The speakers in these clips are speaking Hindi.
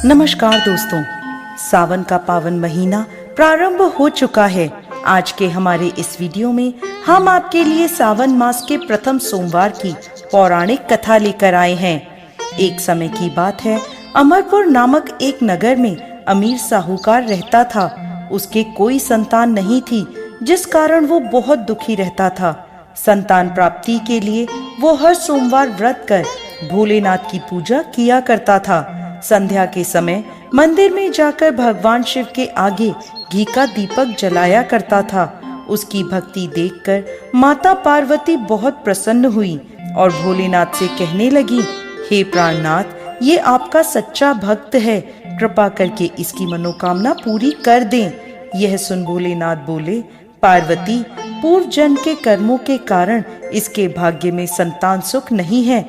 नमस्कार दोस्तों, सावन का पावन महीना प्रारंभ हो चुका है। आज के हमारे इस वीडियो में हम आपके लिए सावन मास के प्रथम सोमवार की पौराणिक कथा लेकर आए हैं। एक समय की बात है, अमरपुर नामक एक नगर में अमीर साहूकार रहता था। उसके कोई संतान नहीं थी, जिस कारण वो बहुत दुखी रहता था। संतान प्राप्ति के लिए वो हर सोमवार व्रत कर भोलेनाथ की पूजा किया करता था। संध्या के समय मंदिर में जाकर भगवान शिव के आगे घी का दीपक जलाया करता था। उसकी भक्ति देखकर माता पार्वती बहुत प्रसन्न हुई और भोलेनाथ से कहने लगी, हे प्राणनाथ, ये आपका सच्चा भक्त है, कृपा करके इसकी मनोकामना पूरी कर दें। यह सुन भोलेनाथ बोले, पार्वती, पूर्व जन्म के कर्मों के कारण इसके भाग्य में संतान सुख नहीं है।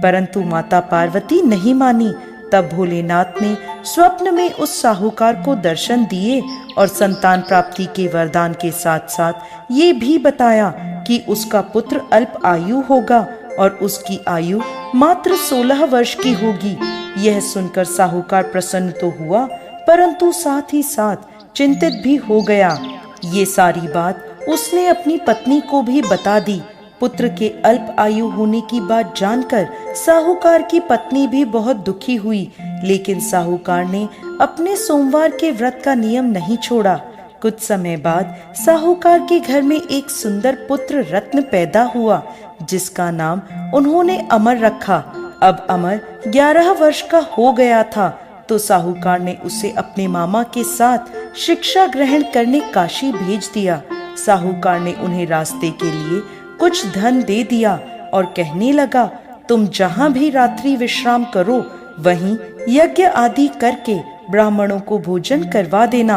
परंतु माता पार्वती नहीं मानी। तब भोलेनाथ ने स्वप्न में उस साहूकार को दर्शन दिए और संतान प्राप्ति के वरदान के साथ साथ ये भी बताया कि उसका पुत्र अल्प आयु होगा और उसकी आयु मात्र 16 वर्ष की होगी। यह सुनकर साहूकार प्रसन्न तो हुआ, परंतु साथ ही साथ चिंतित भी हो गया। ये सारी बात उसने अपनी पत्नी को भी बता दी। पुत्र के अल्प आयु होने की बात जानकर साहूकार की पत्नी भी बहुत दुखी हुई, लेकिन साहूकार ने अपने सोमवार के व्रत का नियम नहीं छोड़ा। कुछ समय बाद साहूकार के घर में एक सुंदर पुत्र रत्न पैदा हुआ, जिसका नाम उन्होंने अमर रखा। अब अमर 11 वर्ष का हो गया था तो साहूकार ने उसे अपने मामा के साथ शिक्षा ग्रहण करने काशी भेज दिया। साहूकार ने उन्हें रास्ते के लिए कुछ धन दे दिया और कहने लगा, तुम जहाँ भी रात्रि विश्राम करो वहीं यज्ञ आदि करके ब्राह्मणों को भोजन करवा देना।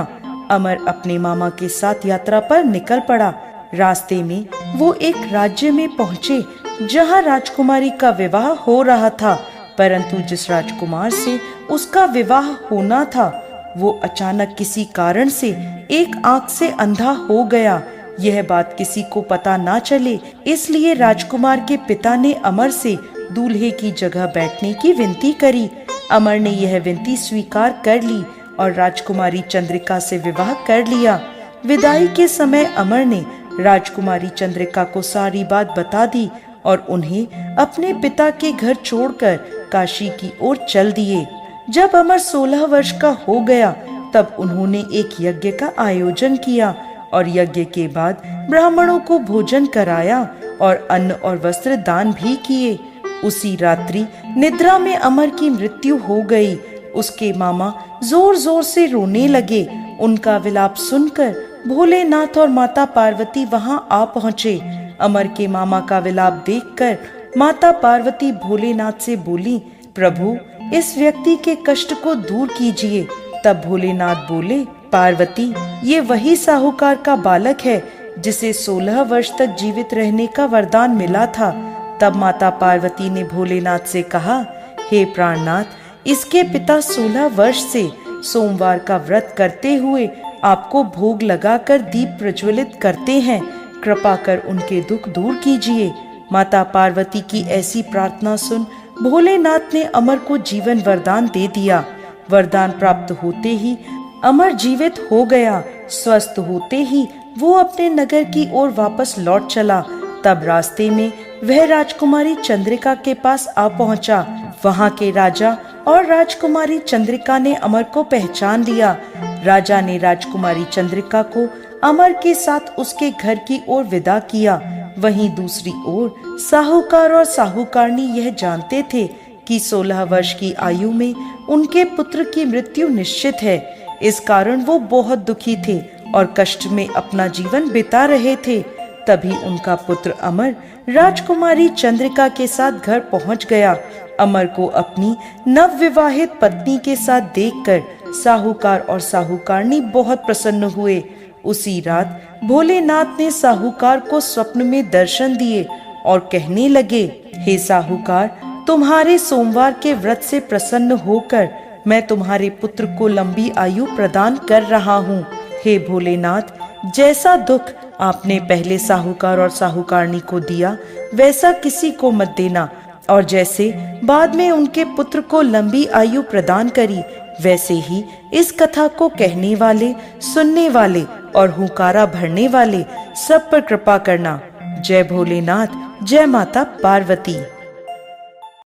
अमर अपने मामा के साथ यात्रा पर निकल पड़ा। रास्ते में वो एक राज्य में पहुँचे जहाँ राजकुमारी का विवाह हो रहा था, परंतु जिस राजकुमार से उसका विवाह होना था वो अचानक किसी कारण से एक आंख से अंधा हो गया। यह बात किसी को पता ना चले, इसलिए राजकुमार के पिता ने अमर से दूल्हे की जगह बैठने की विनती करी। अमर ने यह विनती स्वीकार कर ली और राजकुमारी चंद्रिका से विवाह कर लिया। विदाई के समय अमर ने राजकुमारी चंद्रिका को सारी बात बता दी और उन्हें अपने पिता के घर छोड़कर काशी की ओर चल दिए। जब अमर 16 वर्ष का हो गया तब उन्होंने एक यज्ञ का आयोजन किया और यज्ञ के बाद ब्राह्मणों को भोजन कराया और अन्न और वस्त्र दान भी किए। उसी रात्रि निद्रा में अमर की मृत्यु हो गई। उसके मामा जोर जोर से रोने लगे। उनका विलाप सुनकर भोलेनाथ और माता पार्वती वहां आ पहुँचे। अमर के मामा का विलाप देखकर माता पार्वती भोलेनाथ से बोली, प्रभु, इस व्यक्ति के कष्ट को दूर कीजिए। तब भोलेनाथ बोले, पार्वती, ये वही साहूकार का बालक है जिसे 16 वर्ष तक जीवित रहने का वरदान मिला था। तब माता पार्वती ने भोलेनाथ से कहा, हे प्राणनाथ, इसके पिता 16 वर्ष से सोमवार का व्रत करते हुए आपको भोग लगाकर दीप प्रज्वलित करते हैं। कृपा कर उनके दुख दूर कीजिए। माता पार्वती की ऐसी प्रार्थना सुन भोलेनाथ ने अमर को जीवन वरदान दे दिया। वरदान प्राप्त होते ही अमर जीवित हो गया। स्वस्थ होते ही वो अपने नगर की ओर वापस लौट चला। तब रास्ते में वह राजकुमारी चंद्रिका के पास आ पहुंचा। वहां के राजा और राजकुमारी चंद्रिका ने अमर को पहचान लिया। राजा ने राजकुमारी चंद्रिका को अमर के साथ उसके घर की ओर विदा किया। वहीं दूसरी ओर साहूकार और साहूकारनी यह जानते थे कि 16 वर्ष की आयु में उनके पुत्र की मृत्यु निश्चित है। इस कारण वो बहुत दुखी थे और कष्ट में अपना जीवन बिता रहे थे। तभी उनका पुत्र अमर राजकुमारी चंद्रिका के साथ घर पहुंच गया। अमर को अपनी नवविवाहित पत्नी के साथ देखकर साहूकार और साहूकारनी बहुत प्रसन्न हुए। उसी रात भोलेनाथ ने साहूकार को स्वप्न में दर्शन दिए और कहने लगे, हे साहूकार, तुम्हारे सोमवार के व्रत से प्रसन्न होकर मैं तुम्हारे पुत्र को लंबी आयु प्रदान कर रहा हूँ। हे भोलेनाथ, जैसा दुख आपने पहले साहूकार और साहूकारनी को दिया वैसा किसी को मत देना, और जैसे बाद में उनके पुत्र को लंबी आयु प्रदान करी वैसे ही इस कथा को कहने वाले, सुनने वाले और हुंकारा भरने वाले सब पर कृपा करना। जय भोलेनाथ, जय माता पार्वती।